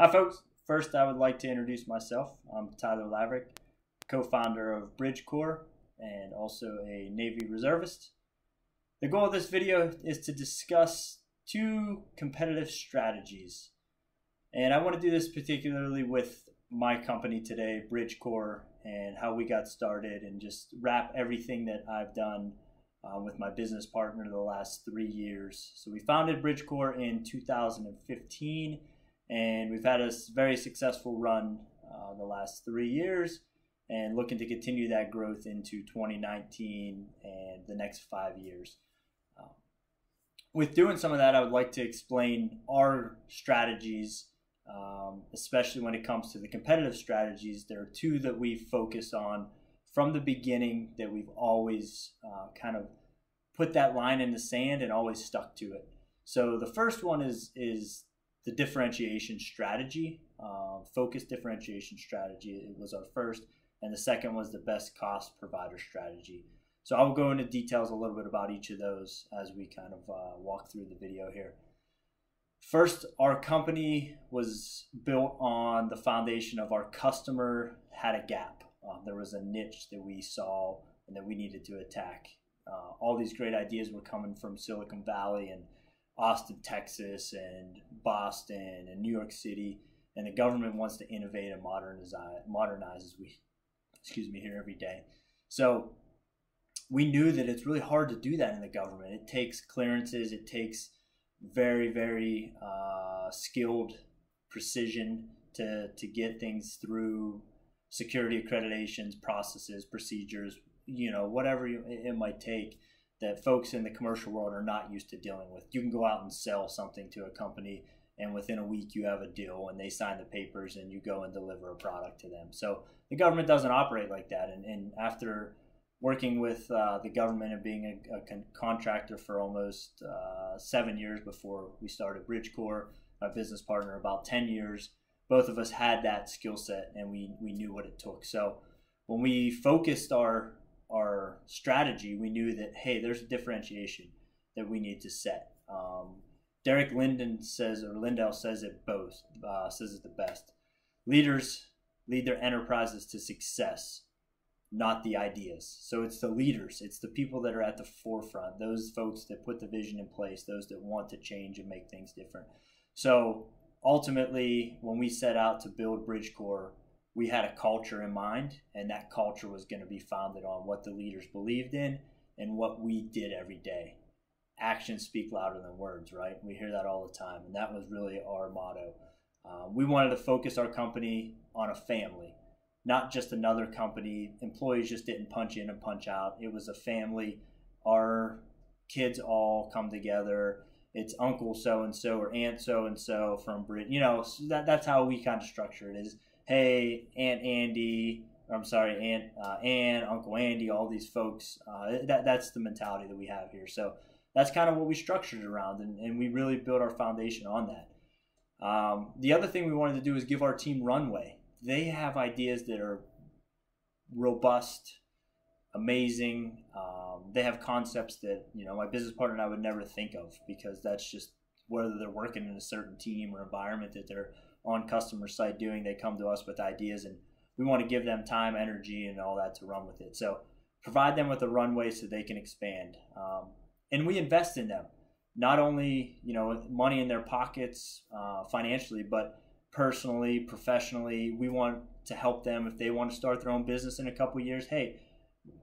Hi, folks. First, I would like to introduce myself. I'm Tyler Laverick, co-founder of Bridge Corps and also a Navy reservist. The goal of this video is to discuss two competitive strategies. And I want to do this particularly with my company today, Bridge Corps, and how we got started and just wrap everything that I've done with my business partner the last 3 years. So we founded Bridge Corps in 2015. And we've had a very successful run the last 3 years and looking to continue that growth into 2019 and the next 5 years. With doing some of that, I would like to explain our strategies, especially when it comes to the competitive strategies. There are two that we focus on from the beginning that we've always kind of put that line in the sand and always stuck to it. So the first one is the differentiation strategy, focused differentiation strategy. It was our first, and the second was the best cost provider strategy. So I will go into details a little bit about each of those as we kind of walk through the video here. First, our company was built on the foundation of our customer had a gap. There was a niche that we saw and that we needed to attack. All these great ideas were coming from Silicon Valley and Austin, Texas, and Boston, and New York City, and the government wants to innovate and modernize as we, hear every day. So we knew that it's really hard to do that in the government. It takes clearances. It takes very, very skilled precision to get things through security accreditations, processes, procedures, whatever it might take, that folks in the commercial world are not used to dealing with. You can go out and sell something to a company, and within a week you have a deal and they sign the papers and you go and deliver a product to them. So the government doesn't operate like that. And after working with the government and being a contractor for almost 7 years before we started Bridge Corps, my business partner about 10 years, both of us had that skill set and we knew what it took. So when we focused our strategy, we knew that, hey, there's a differentiation that we need to set. Derek Lindell says it the best. Leaders lead their enterprises to success, not the ideas. So it's the leaders, it's the people that are at the forefront, those folks that put the vision in place, those that want to change and make things different. So ultimately, when we set out to build Bridge Corps, we had a culture in mind, and that culture was going to be founded on what the leaders believed in and what we did every day. Actions speak louder than words, right? We hear that all the time, and that was really our motto. We wanted to focus our company on a family, not just another company. Employees just didn't punch in and punch out. It was a family. Our kids all come together. It's Uncle so-and-so or Aunt so-and-so from Brit. That's how we kind of structure it is, hey, Aunt Andy, Aunt Ann, Uncle Andy, all these folks. That's the mentality that we have here. So that's kind of what we structured around, and we really built our foundation on that. The other thing we wanted to do is give our team runway. They have ideas that are robust, amazing. They have concepts that my business partner and I would never think of, because that's just whether they're working in a certain team or environment that they're on customer site doing. They come to us with ideas, and we want to give them time, energy, and all that to run with it. So provide them with a runway so they can expand, and we invest in them, not only money in their pockets financially, but personally, professionally. We want to help them if they want to start their own business in a couple of years. Hey,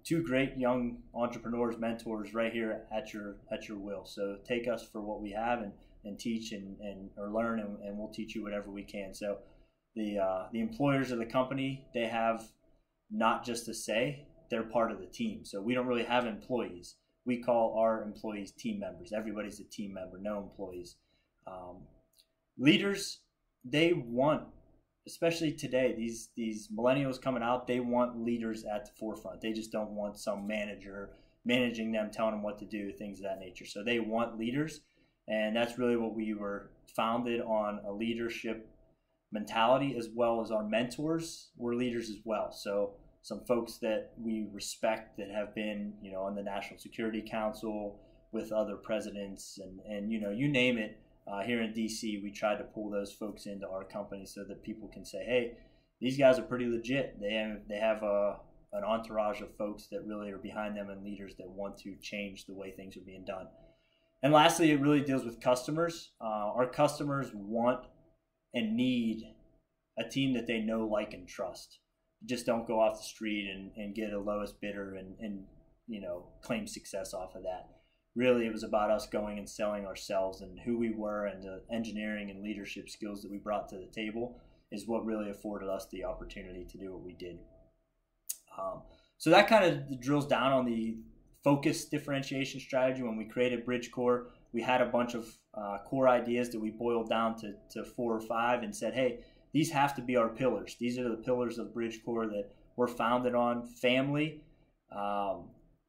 two great young entrepreneurs, mentors right here at your will. So take us for what we have and teach or learn, and we'll teach you whatever we can. So the employers of the company, they have not just a say, they're part of the team. So we don't really have employees. We call our employees team members. Everybody's a team member, no employees. Leaders, they want, especially today, these millennials coming out, they want leaders at the forefront. They just don't want some manager managing them, telling them what to do, things of that nature. So they want leaders, and that's really what we were founded on, a leadership mentality, as well as our mentors were leaders as well. So some folks that we respect that have been, on the National Security Council with other presidents and you name it, here in DC, we tried to pull those folks into our company so that people can say, hey, these guys are pretty legit. They have an entourage of folks that really are behind them and leaders that want to change the way things are being done. And lastly, it really deals with customers. Our customers want and need a team that they know, like, and trust. Just don't go off the street and get a lowest bidder and claim success off of that. Really, it was about us going and selling ourselves and who we were, and the engineering and leadership skills that we brought to the table is what really afforded us the opportunity to do what we did. So that kind of drills down on the focus differentiation strategy. When we created Bridgecore, we had a bunch of core ideas that we boiled down to 4 or 5 and said, hey, these have to be our pillars. These are the pillars of Bridgecore that we're founded on: family,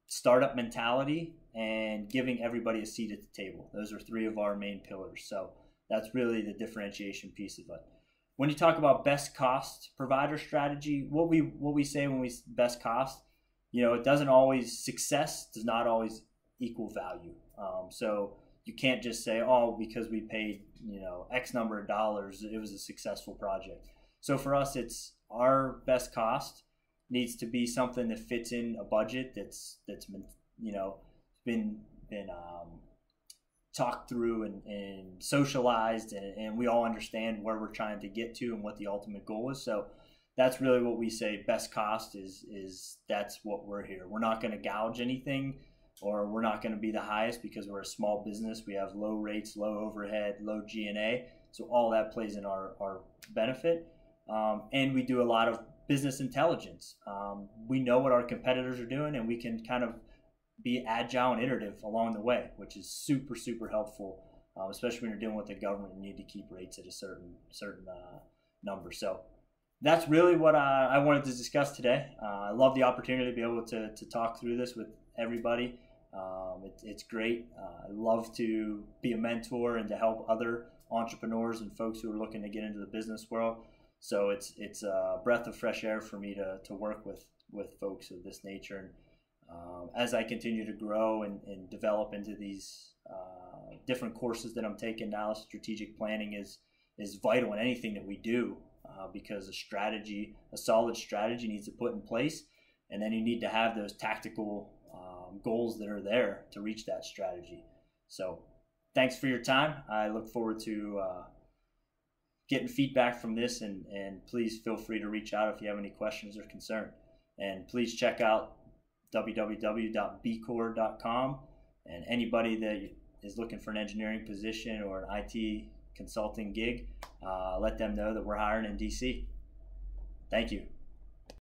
startup mentality, and giving everybody a seat at the table. Those are 3 of our main pillars. So that's really the differentiation piece of it. When you talk about best cost provider strategy, what we say when we best cost, it doesn't always, success does not always equal value. So you can't just say, oh, because we paid, X number of dollars, it was a successful project. So for us, it's our best cost needs to be something that fits in a budget that's been talked through and socialized, and we all understand where we're trying to get to and what the ultimate goal is. So that's really what we say best cost is that's what we're here. We're not going to gouge anything, or we're not going to be the highest, because we're a small business. We have low rates, low overhead, low G&A. So all that plays in our benefit. And we do a lot of business intelligence. We know what our competitors are doing, and we can kind of be agile and iterative along the way, which is super, super helpful, especially when you're dealing with the government and need to keep rates at a certain number. So that's really what I wanted to discuss today. I love the opportunity to be able to talk through this with everybody. It's great. I love to be a mentor and to help other entrepreneurs and folks who are looking to get into the business world. So it's a breath of fresh air for me to work with folks of this nature. And as I continue to grow and develop into these different courses that I'm taking now, strategic planning is vital in anything that we do, because a solid strategy needs to put in place, and then you need to have those tactical goals that are there to reach that strategy. So thanks for your time. I look forward to getting feedback from this, and please feel free to reach out if you have any questions or concern. And please check out www.bcore.com, and anybody that is looking for an engineering position or an IT consulting gig, let them know that we're hiring in DC. Thank you.